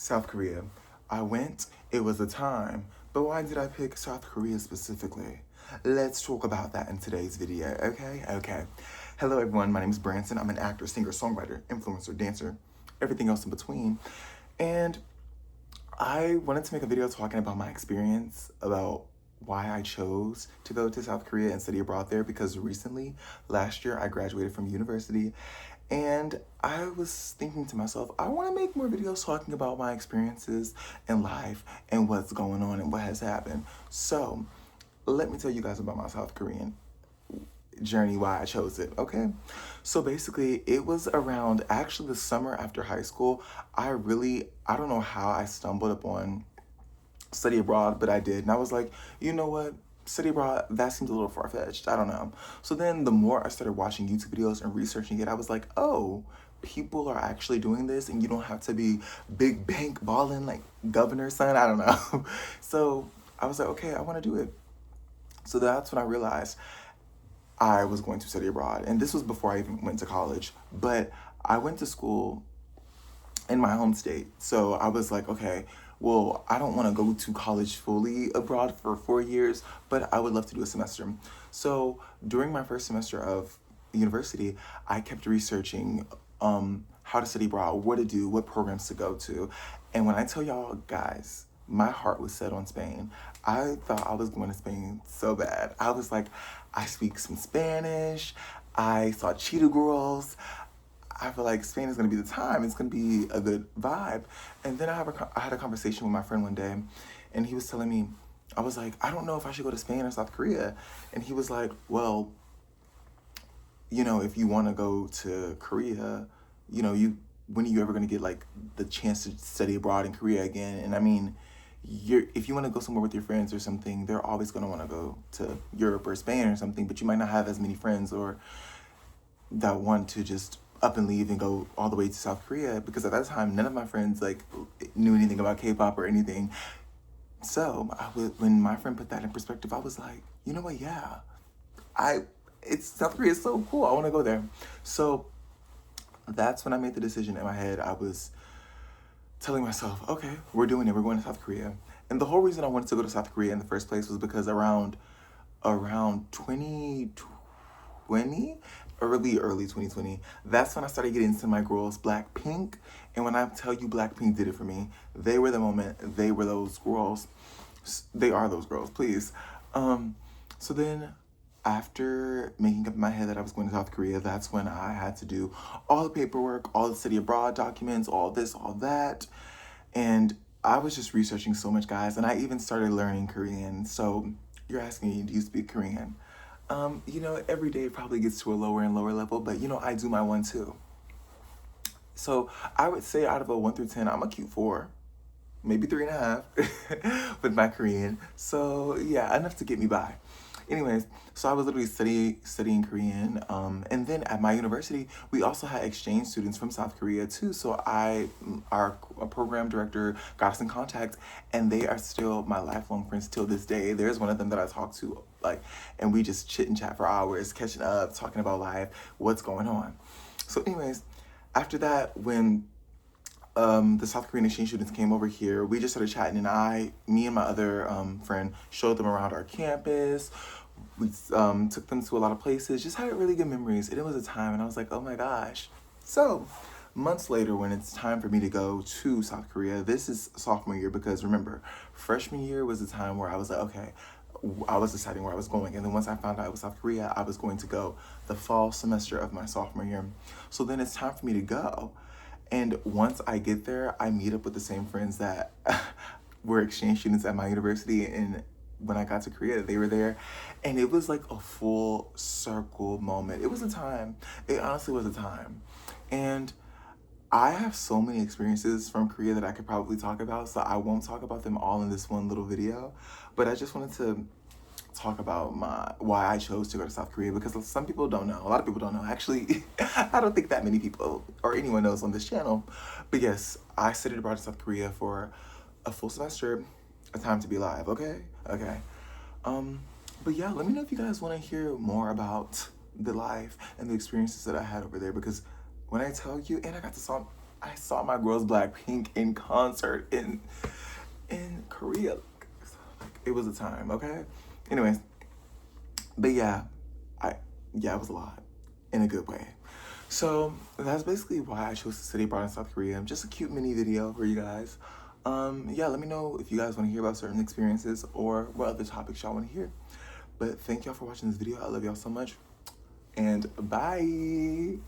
South Korea. I went, it was a time, but why did I pick South Korea specifically? Let's talk about that in today's video, okay? Okay. Hello everyone, my name is Branson. I'm an actor, singer, songwriter, influencer, dancer, everything else in between. And I wanted to make a video talking about my experience, about why I chose to go to South Korea and study abroad there because recently, last year, I graduated from university and I was thinking to myself, I want to make more videos talking about my experiences in life and what's going on and what has happened. So, let me tell you guys about my South Korean journey, why I chose it, okay? So basically, it was around actually the summer after high school. I don't know how I stumbled upon study abroad, but I did. And I was like, you know what? Study abroad, that seems a little far-fetched. I don't know. So then the more I started watching YouTube videos and researching it, I was like, oh, people are actually doing this and you don't have to be big bank balling like governor son. I don't know. So I was like, okay, I want to do it. So that's when I realized I was going to study abroad. And this was before I even went to college. But I went to school in my home state. So I was like, okay, well, I don't want to go to college fully abroad for 4 years, but I would love to do a semester. So during my first semester of university, I kept researching how to study abroad, what to do, what programs to go to. And when I tell y'all guys, my heart was set on Spain. I thought I was going to Spain so bad. I was like, I speak some Spanish. I saw cheetah girls. I feel like Spain is going to be the time. It's going to be a good vibe. And then I had a conversation with my friend one day, and he was telling me, I was like, I don't know if I should go to Spain or South Korea. And he was like, well, if you want to go to Korea, when are you ever going to get like the chance to study abroad in Korea again? And I mean, if you want to go somewhere with your friends or something, they're always going to want to go to Europe or Spain or something, but you might not have as many friends or that want to just up and leave and go all the way to South Korea, because at that time none of my friends like knew anything about K-pop or anything. So when my friend put that in perspective, I was like, you know what? Yeah, it's South Korea is so cool. I want to go there. So that's when I made the decision in my head. I was telling myself, okay, we're doing it. We're going to South Korea. And the whole reason I wanted to go to South Korea in the first place was because around 2020, early 2020, that's when I started getting into my girls Blackpink. And when I tell you Blackpink did it for me, they were the moment, they were those girls. They are those girls, please. So then after making up in my head that I was going to South Korea, that's when I had to do all the paperwork, all the study abroad documents, all this, all that. And I was just researching so much, guys, and I even started learning Korean. So you're asking me, do you speak Korean? Every day it probably gets to a lower and lower level, but I do my one too. So I would say out of a 1 through 10, I'm a cute 4, maybe 3.5 with my Korean. So yeah, enough to get me by. Anyways, so I was literally studying Korean, and then at my university, we also had exchange students from South Korea too. So our program director got us in contact, and they are still my lifelong friends till this day. There's one of them that I talk to, and we just chit and chat for hours, catching up, talking about life, what's going on. So anyways, after that, when the South Korean exchange students came over here, we just started chatting, and me and my other friend showed them around our campus. We took them to a lot of places, just had really good memories. And it was a time, and I was like, oh my gosh. So months later, when it's time for me to go to South Korea, this is sophomore year, because remember, freshman year was the time where I was like, okay, I was deciding where I was going. And then once I found out it was South Korea, I was going to go the fall semester of my sophomore year. So then it's time for me to go. And once I get there, I meet up with the same friends that were exchange students at my university. And when I got to Korea, they were there. And it was like a full circle moment. It was a time. It honestly was a time. And I have so many experiences from Korea that I could probably talk about. So I won't talk about them all in this one little video. But I just wanted to talk about why I chose to go to South Korea, because some people don't know. A lot of people don't know. Actually, I don't think that many people or anyone knows on this channel. But yes, I studied abroad in South Korea for a full semester, a time to be alive, okay? Okay. But yeah, let me know if you guys want to hear more about the life and the experiences that I had over there, because when I tell you, and I got to I saw my girls Blackpink in concert in Korea. Like, it was a time, okay? Anyways, but yeah, it was a lot in a good way. So that's basically why I chose to study abroad in South Korea. Just a cute mini video for you guys. Yeah, let me know if you guys want to hear about certain experiences or what other topics y'all want to hear. But thank y'all for watching this video. I love y'all so much. And bye.